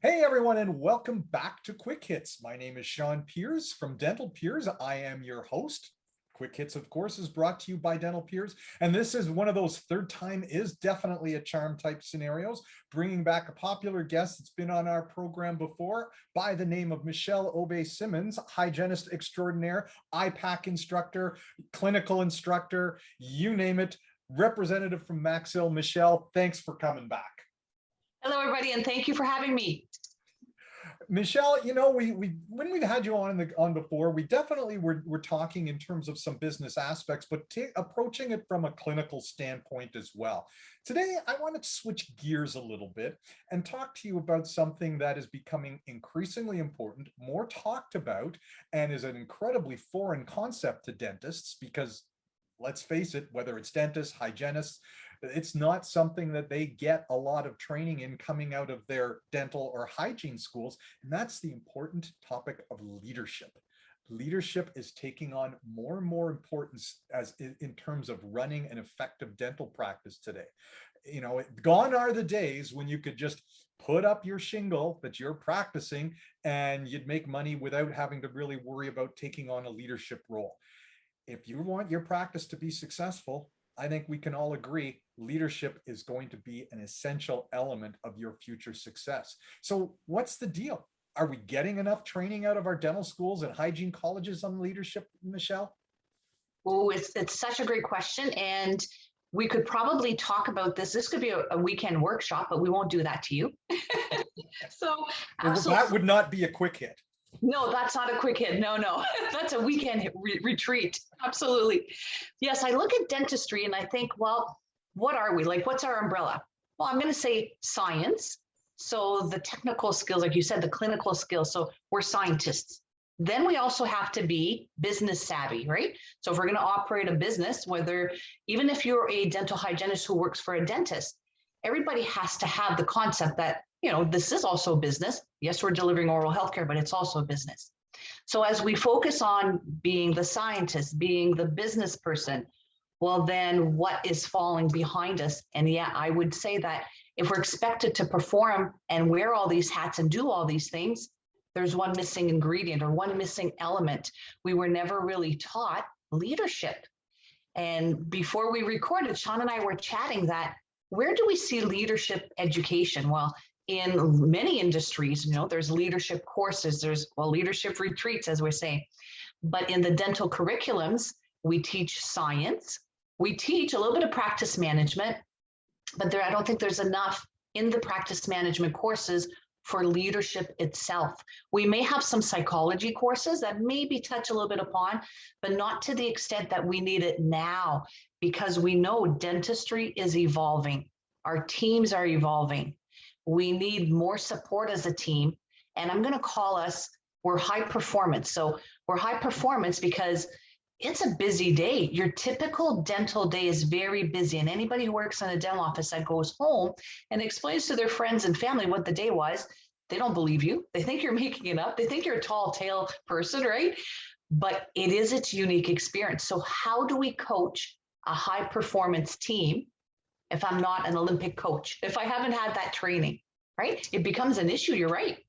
Hey everyone, and welcome back to Quick Hits. My name is Sean Peers from Dental Peers. I am your host. Quick Hits, of course, is brought to you by Dental Peers. And this is one of those third time is definitely a charm type scenarios, bringing back a popular guest that's been on our program before by the name of Michelle Obey-Simmons, hygienist extraordinaire, IPAC instructor, clinical instructor, you name it, representative from Maxhill. Michelle, thanks for coming back. Hello, everybody, and thank you for having me. Michelle, you know, when we've had you on before, we definitely were talking in terms of some business aspects, but approaching it from a clinical standpoint as well. Today, I want to switch gears a little bit and talk to you about something that is becoming increasingly important, more talked about, and is an incredibly foreign concept to dentists because, let's face it, whether it's dentists, hygienists, it's not something that they get a lot of training in coming out of their dental or hygiene schools. And that's the important topic of leadership. Leadership is taking on more and more importance as in terms of running an effective dental practice today. You know, gone are the days when you could just put up your shingle that you're practicing and you'd make money without having to really worry about taking on a leadership role. If you want your practice to be successful, I think we can all agree leadership is going to be an essential element of your future success. So what's the deal? Are we getting enough training out of our dental schools and hygiene colleges on leadership, Michelle? Oh, it's such a great question. And we could probably talk about this. This could be a weekend workshop, but we won't do that to you. So absolutely. That would not be a quick hit. No, that's not a quick hit. No, that's a weekend retreat. Absolutely. Yes, I look at dentistry and I think, well, what are we? Like, what's our umbrella? Well, I'm going to say science. So the technical skills, like you said, the clinical skills. So we're scientists. Then we also have to be business savvy, right? So if we're going to operate a business, even if you're a dental hygienist who works for a dentist, everybody has to have the concept that, you know, this is also business. Yes, we're delivering oral healthcare, but it's also a business. So as we focus on being the scientist, being the business person, well, then what is falling behind us? And yeah, I would say that if we're expected to perform and wear all these hats and do all these things, there's one missing ingredient or one missing element. We were never really taught leadership. And before we recorded, Sean and I were chatting that where do we see leadership education? Well, in many industries, you know, there's leadership courses, there's leadership retreats, as we're saying. But in the dental curriculums, we teach science, we teach a little bit of practice management, but I don't think there's enough in the practice management courses for leadership itself. We may have some psychology courses that maybe touch a little bit upon, but not to the extent that we need it now, because we know dentistry is evolving. Our teams are evolving. We need more support as a team. And I'm going to call us, we're high performance. So we're high performance because it's a busy day. Your typical dental day is very busy. And anybody who works in a dental office that goes home and explains to their friends and family what the day was, they don't believe you. They think you're making it up. They think you're a tall tale person, right? But it is its unique experience. So how do we coach a high performance team if I'm not an Olympic coach, if I haven't had that training, right? It becomes an issue. You're right.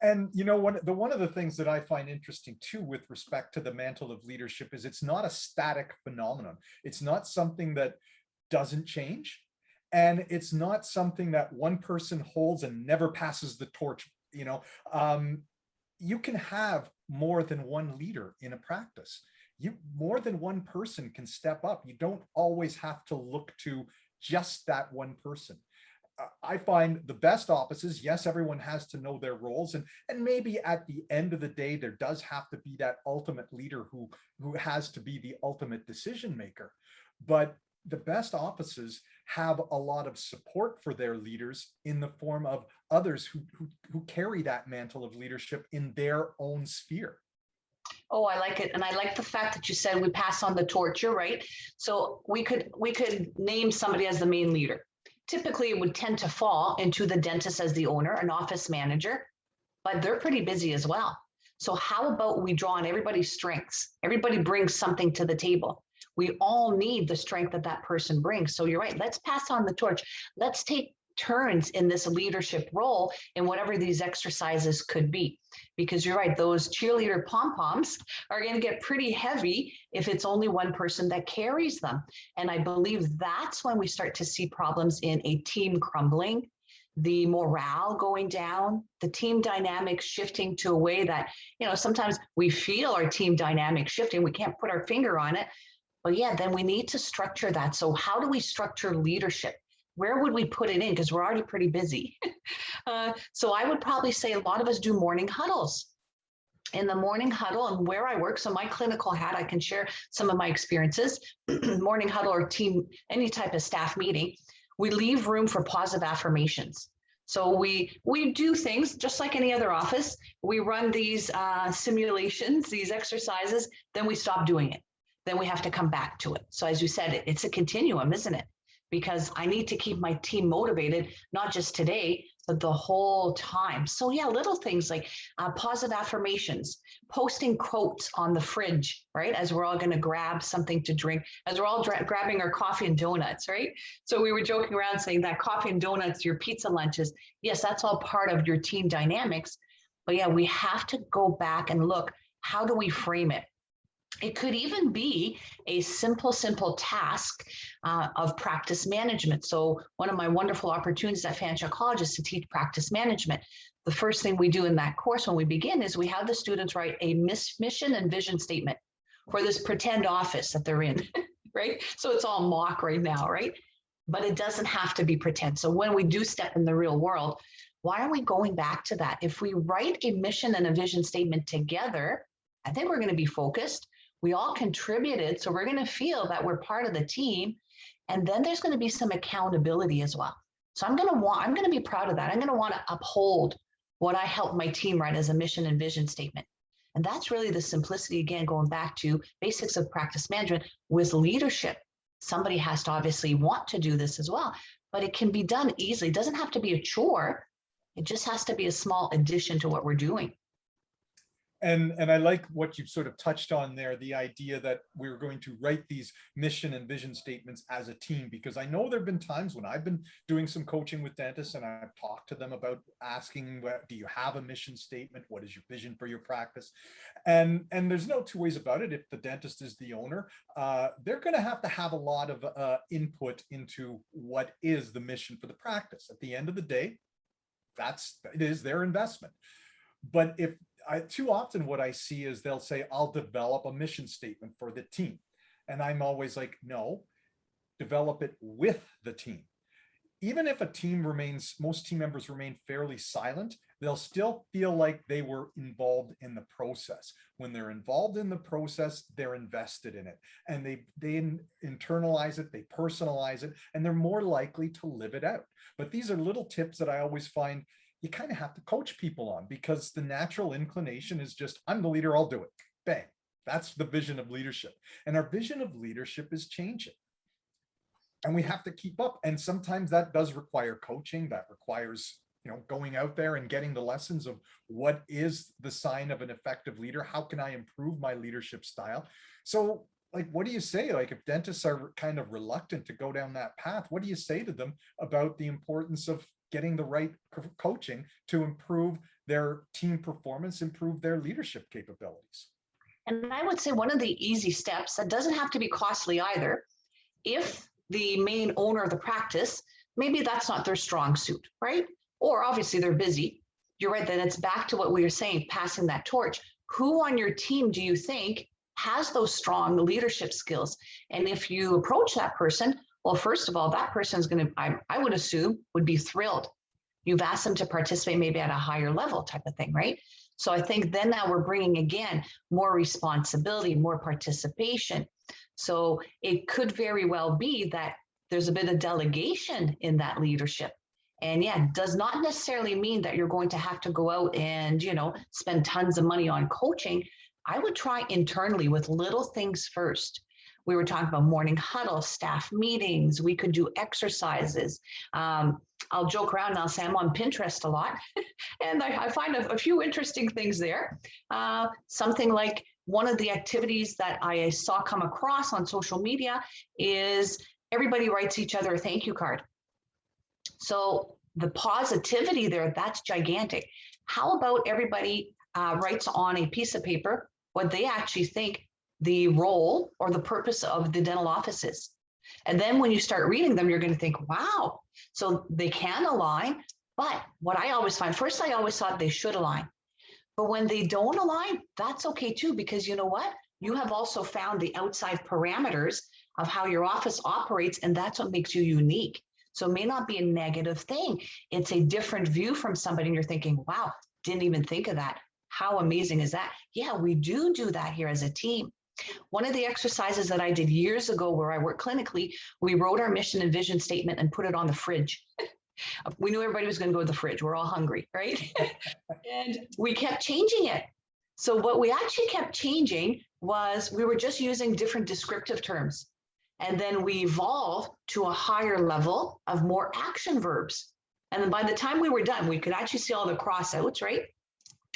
And you know, one of the things that I find interesting too with respect to the mantle of leadership is it's not a static phenomenon. It's not something that doesn't change. And it's not something that one person holds and never passes the torch. You know, you can have more than one leader in a practice. More than one person can step up. You don't always have to look to just that one person. I find the best offices, yes, everyone has to know their roles, and maybe at the end of the day, there does have to be that ultimate leader who has to be the ultimate decision maker. But the best offices have a lot of support for their leaders in the form of others who carry that mantle of leadership in their own sphere. Oh, I like it. And I like the fact that you said we pass on the torch. You're right. So we could name somebody as the main leader. Typically, it would tend to fall into the dentist as the owner, an office manager, but they're pretty busy as well. So how about we draw on everybody's strengths? Everybody brings something to the table. We all need the strength that that person brings. So you're right. Let's pass on the torch. Let's take turns in this leadership role in whatever these exercises could be. Because you're right, those cheerleader pom-poms are going to get pretty heavy if it's only one person that carries them. And I believe that's when we start to see problems in a team crumbling, the morale going down, the team dynamics shifting to a way that, sometimes we feel our team dynamic shifting. We can't put our finger on it. But yeah, then we need to structure that. So how do we structure leadership? Where would we put it in? Because we're already pretty busy. So I would probably say a lot of us do morning huddles. In the morning huddle and where I work, so my clinical hat, I can share some of my experiences, morning huddle or team, any type of staff meeting, we leave room for positive affirmations. So we do things just like any other office. We run these simulations, these exercises, then we stop doing it. Then we have to come back to it. So as you said, it's a continuum, isn't it? Because I need to keep my team motivated, not just today, but the whole time. So yeah, little things like positive affirmations, posting quotes on the fridge, right? As we're all going to grab something to drink, as we're all grabbing our coffee and donuts, right? So we were joking around saying that coffee and donuts, your pizza lunches, yes, that's all part of your team dynamics. But yeah, we have to go back and look, how do we frame it? It could even be a simple task of practice management. So one of my wonderful opportunities at Fanshawe College is to teach practice management. The first thing we do in that course when we begin is we have the students write a mission and vision statement for this pretend office that they're in, right? So it's all mock right now, right? But it doesn't have to be pretend. So when we do step in the real world, why are we going back to that? If we write a mission and a vision statement together, I think we're going to be focused. We all contributed, so we're going to feel that we're part of the team, and then there's going to be some accountability as well. So I'm going to be proud of that. I'm going to want to uphold what I helped my team write as a mission and vision statement. And that's really the simplicity, again, going back to basics of practice management with leadership. Somebody has to obviously want to do this as well, but it can be done easily. It doesn't have to be a chore. It just has to be a small addition to what we're doing. And I like what you sort of touched on there, the idea that we're going to write these mission and vision statements as a team, because I know there have been times when I've been doing some coaching with dentists and I've talked to them about asking, do you have a mission statement? What is your vision for your practice? And there's no two ways about it. If the dentist is the owner, they're going to have a lot of input into what is the mission for the practice. At the end of the day, it is their investment. But too often what I see is they'll say, I'll develop a mission statement for the team. And I'm always like, no, develop it with the team. Even if most team members remain fairly silent, they'll still feel like they were involved in the process. When they're involved in the process, they're invested in it. And they internalize it, they personalize it, and they're more likely to live it out. But these are little tips that I always find you kind of have to coach people on, because the natural inclination is just, I'm the leader, I'll do it. Bang. That's the vision of leadership. And our vision of leadership is changing. And we have to keep up. And sometimes that does require coaching. That requires, going out there and getting the lessons of what is the sign of an effective leader? How can I improve my leadership style? So what do you say? If dentists are kind of reluctant to go down that path, what do you say to them about the importance of getting the right coaching to improve their team performance, improve their leadership capabilities? And I would say one of the easy steps that doesn't have to be costly either, if the main owner of the practice, maybe that's not their strong suit, right? Or obviously they're busy. You're right, then it's back to what we were saying, passing that torch. Who on your team do you think has those strong leadership skills? And if you approach that person, well, first of all, that person is going to, I would assume, would be thrilled. You've asked them to participate maybe at a higher level type of thing, right? So I think then now we're bringing, again, more responsibility, more participation. So it could very well be that there's a bit of delegation in that leadership. And yeah, does not necessarily mean that you're going to have to go out and, spend tons of money on coaching. I would try internally with little things first. We were talking about morning huddle, staff meetings. We could do exercises. I'll joke around and I'll say I'm on Pinterest a lot. And I find a few interesting things there. Something like one of the activities that I saw come across on social media is everybody writes each other a thank you card. So the positivity there, that's gigantic. How about everybody writes on a piece of paper what they actually think the role or the purpose of the dental office is? And then when you start reading them, you're going to think, wow, so they can align. But what I always find, first, I always thought they should align. But when they don't align, that's okay too, because you know what? You have also found the outside parameters of how your office operates, and that's what makes you unique. So it may not be a negative thing. It's a different view from somebody, and you're thinking, wow, didn't even think of that. How amazing is that? Yeah, we do that here as a team. One of the exercises that I did years ago where I worked clinically, we wrote our mission and vision statement and put it on the fridge. We knew everybody was going to go to the fridge. We're all hungry, right? And we kept changing it. So what we actually kept changing was we were just using different descriptive terms. And then we evolved to a higher level of more action verbs. And then by the time we were done, we could actually see all the crossouts, right?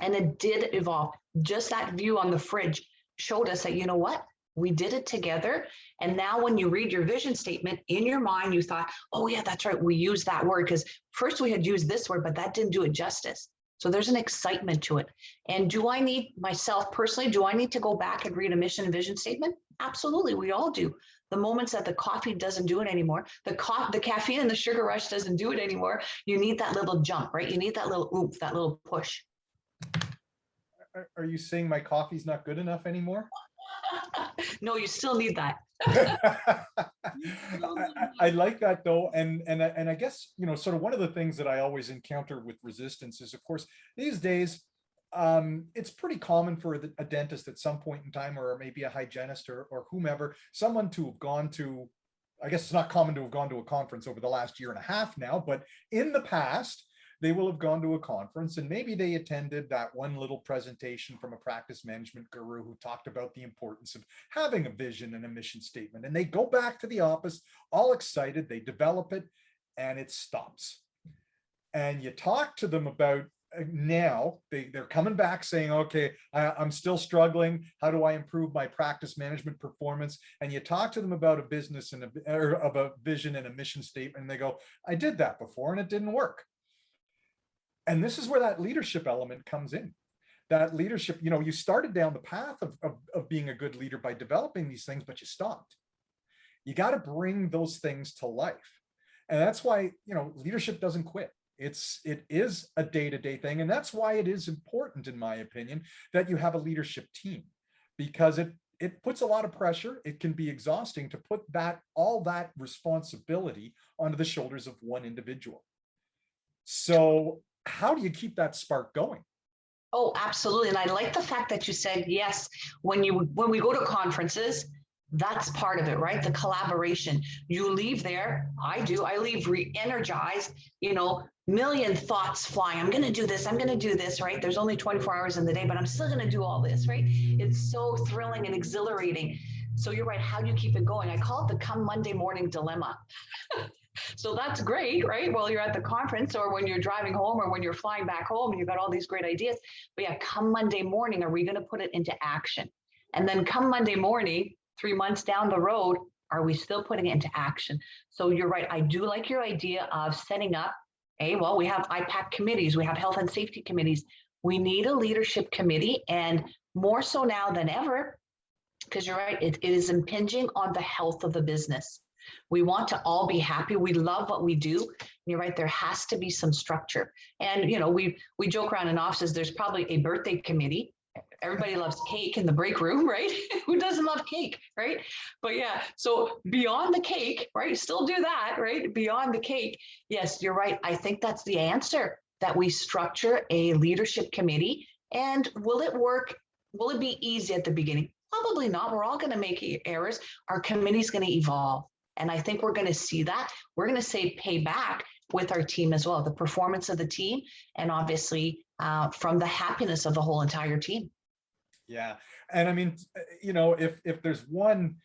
And it did evolve. Just that view on the fridge showed us that, you know what? We did it together. And now when you read your vision statement in your mind, you thought, oh yeah, that's right. We used that word because first we had used this word, but that didn't do it justice. So there's an excitement to it. And do I need myself personally, do I need to go back and read a mission and vision statement? Absolutely. We all do. The moments that the coffee doesn't do it anymore, the caffeine and the sugar rush doesn't do it anymore. You need that little jump, right? You need that little oomph, that little push. Are you saying my coffee's not good enough anymore? No, you still need that. I like that though, and I guess, you know, sort of one of the things that I always encounter with resistance is, of course, these days it's pretty common for a dentist at some point in time, or maybe a hygienist or whomever, someone to have gone to, I guess it's not common to have gone to a conference over the last year and a half now, but in the past, they will have gone to a conference and maybe they attended that one little presentation from a practice management guru who talked about the importance of having a vision and a mission statement. And they go back to the office all excited, they develop it, and it stops. And you talk to them about now, they're coming back saying, okay, I'm still struggling. How do I improve my practice management performance? And you talk to them about a business and of a vision and a mission statement, and they go, I did that before and it didn't work. And this is where that leadership element comes in. That leadership, you know, you started down the path of being a good leader by developing these things, but you stopped. You got to bring those things to life. And that's why, you know, leadership doesn't quit. It is a day-to-day thing. And that's why it is important, in my opinion, that you have a leadership team, because it puts a lot of pressure. It can be exhausting to put all that responsibility onto the shoulders of one individual. So how do you keep that spark going? Oh, absolutely. And I like the fact that you said, yes, when we go to conferences, that's part of it, right? The collaboration. You leave there, I leave re-energized, you know, million thoughts flying. I'm going to do this. I'm going to do this, right? There's only 24 hours in the day, but I'm still going to do all this, right? It's so thrilling and exhilarating. So you're right. How do you keep it going? I call it the come Monday morning dilemma. So that's great, right? While you're at the conference or when you're driving home or when you're flying back home and you've got all these great ideas. But yeah, come Monday morning, are we going to put it into action? And then come Monday morning, 3 months down the road, are we still putting it into action? So you're right. I do like your idea of setting up well, we have IPAC committees, we have health and safety committees. We need a leadership committee, and more so now than ever, because you're right, it is impinging on the health of the business. We want to all be happy. We love what we do. You're right. There has to be some structure. And, you know, we joke around in offices, there's probably a birthday committee. Everybody loves cake in the break room, right? Who doesn't love cake, right? But yeah, so beyond the cake, right? Still do that, right? Beyond the cake. Yes, you're right. I think that's the answer, that we structure a leadership committee. And will it work? Will it be easy at the beginning? Probably not. We're all going to make errors. Our committee's going to evolve. And I think we're going to see that. We're going to say pay back with our team as well, the performance of the team, and obviously from the happiness of the whole entire team. Yeah. And I mean, you know, if there's one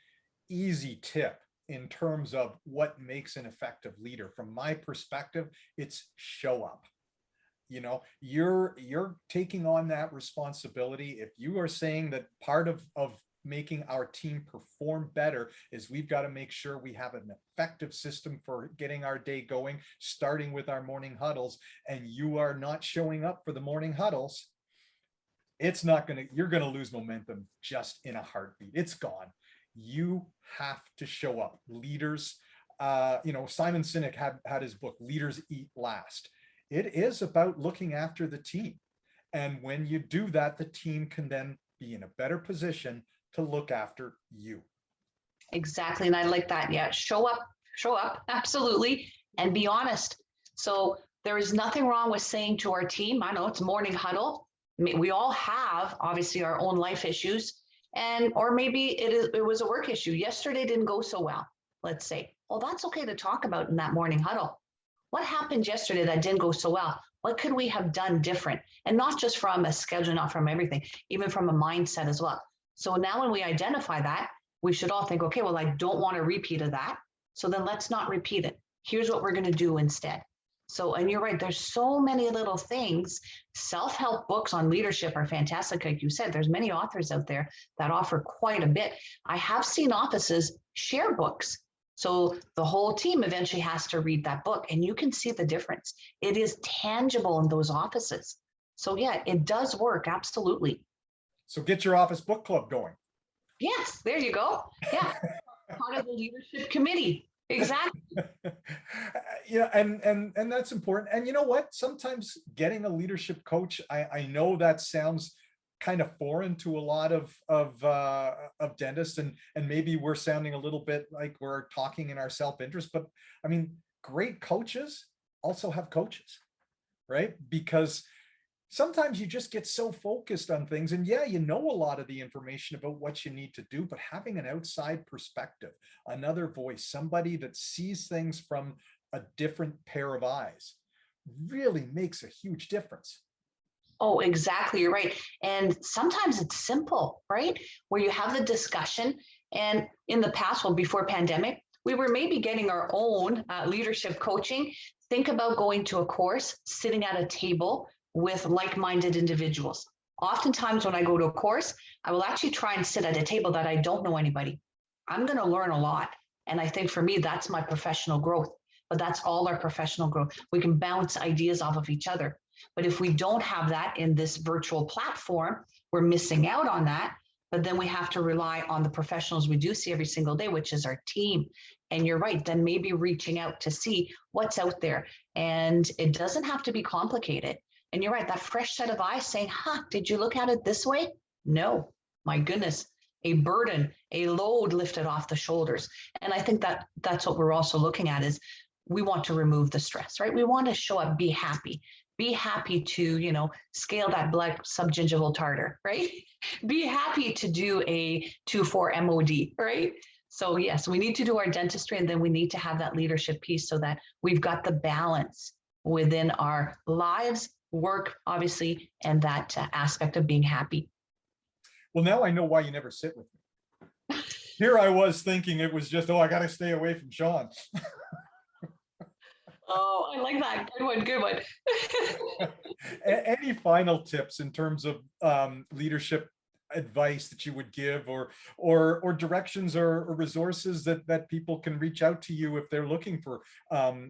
easy tip in terms of what makes an effective leader, from my perspective, it's show up. You know, you're taking on that responsibility. If you are saying that part of making our team perform better is we've got to make sure we have an effective system for getting our day going, starting with our morning huddles. And you are not showing up for the morning huddles, it's not going to, you're going to lose momentum just in a heartbeat. It's gone. You have to show up. Leaders, Simon Sinek had his book, Leaders Eat Last. It is about looking after the team. And when you do that, the team can then be in a better position to look after you. Exactly. And I like that. Yeah. Show up. Absolutely. And be honest. So there is nothing wrong with saying to our team, I know it's morning huddle. We all have obviously our own life issues, or maybe it was a work issue. Yesterday didn't go so well. Let's say, well, that's okay to talk about in that morning huddle. What happened yesterday that didn't go so well? What could we have done different? And not just from a schedule, not from everything, even from a mindset as well. So now when we identify that, we should all think, okay, well, I don't want a repeat of that. So then let's not repeat it. Here's what we're going to do instead. So, and you're right, there's so many little things. Self-help books on leadership are fantastic. Like you said, there's many authors out there that offer quite a bit. I have seen offices share books. So the whole team eventually has to read that book, and you can see the difference. It is tangible in those offices. So yeah, it does work. Absolutely. So get your office book club going. Yes, there you go. Yeah. Part of the leadership committee. Exactly. And that's important. And you know what? Sometimes getting a leadership coach, I know that sounds kind of foreign to a lot of dentists, and maybe we're sounding a little bit like we're talking in our self-interest, but I mean, great coaches also have coaches, right? Because sometimes you just get so focused on things, and yeah, you know a lot of the information about what you need to do, but having an outside perspective, another voice, somebody that sees things from a different pair of eyes really makes a huge difference. Oh, exactly. You're right. And sometimes it's simple, right? Where you have the discussion. And in the past, well, before pandemic, we were maybe getting our own leadership coaching. Think about going to a course, sitting at a table with like-minded individuals. Oftentimes when I go to a course, I will actually try and sit at a table that I don't know anybody. I'm going to learn a lot. And I think for me, that's my professional growth. But that's all our professional growth. We can bounce ideas off of each other. But if we don't have that in this virtual platform, we're missing out on that. But then we have to rely on the professionals we do see every single day, which is our team. And you're right, then maybe reaching out to see what's out there. And it doesn't have to be complicated. And you're right, that fresh set of eyes saying, did you look at it this way? No, my goodness, a burden, a load lifted off the shoulders. And I think that that's what we're also looking at is we want to remove the stress, right? We want to show up, be happy to, scale that blood subgingival tartar, right? Be happy to do a 2-4 MOD, right? So yes, we need to do our dentistry, and then we need to have that leadership piece so that we've got the balance within our lives, work, obviously, and that aspect of being happy. Well, now I know why you never sit with me. Here I was thinking it was just, I got to stay away from Sean. Oh, I like that. Good one. Any final tips in terms of leadership advice that you would give, or directions or resources that people can reach out to you if they're looking for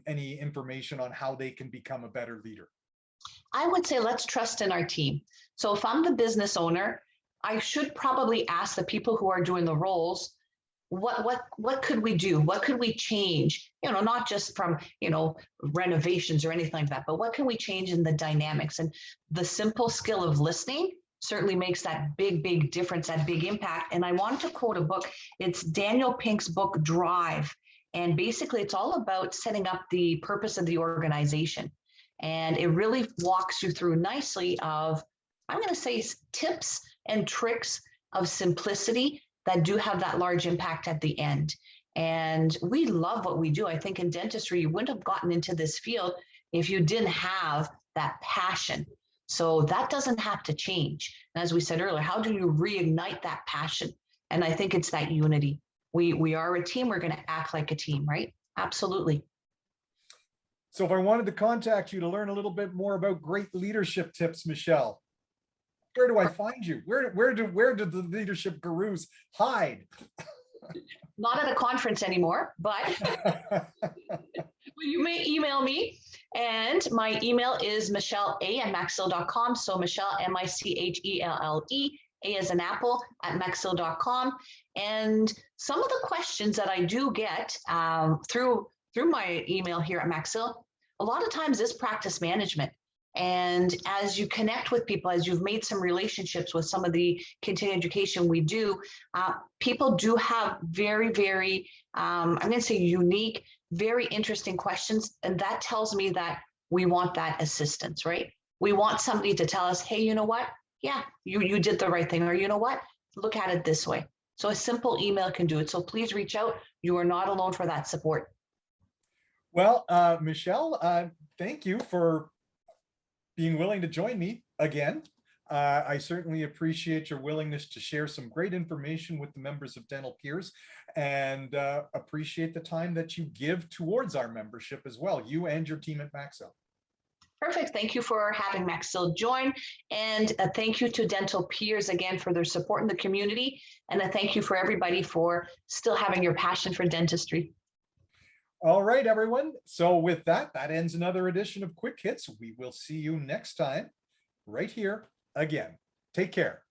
any information on how they can become a better leader? I would say let's trust in our team. So if I'm the business owner, I should probably ask the people who are doing the roles, what could we do? What could we change? Not just from, renovations or anything like that, but what can we change in the dynamics? And the simple skill of listening certainly makes that big difference, that big impact. And I wanted to quote a book. It's Daniel Pink's book, Drive. And basically it's all about setting up the purpose of the organization. And it really walks you through nicely of, I'm going to say, tips and tricks of simplicity that do have that large impact at the end. And we love what we do. I think in dentistry, you wouldn't have gotten into this field if you didn't have that passion. So that doesn't have to change. And as we said earlier, how do you reignite that passion? And I think it's that unity. We are a team. We're going to act like a team, right? Absolutely. So if I wanted to contact you to learn a little bit more about great leadership tips, Michelle. where do I find you? Where do the leadership gurus hide? Not at a conference anymore, but you may email me. And my email is michelle@maxil.com. So Michelle, Michelle, A as an apple @maxil.com. And some of the questions that I do get through my email here at Maxil, a lot of times is practice management. And as you connect with people, as you've made some relationships with some of the continuing education we do, people do have very, very, I'm going to say unique, very interesting questions. And that tells me that we want that assistance, right? We want somebody to tell us, hey, you know what? Yeah, you did the right thing. Or you know what? Look at it this way. So a simple email can do it. So please reach out. You are not alone for that support. Well, Michelle, thank you for being willing to join me again. I certainly appreciate your willingness to share some great information with the members of Dental Peers, and appreciate the time that you give towards our membership as well, you and your team at Maxil. Perfect. Thank you for having Maxil join. And a thank you to Dental Peers again for their support in the community. And a thank you for everybody for still having your passion for dentistry. All right, everyone. So with that, that ends another edition of Quick Hits. We will see you next time right here again. Take care.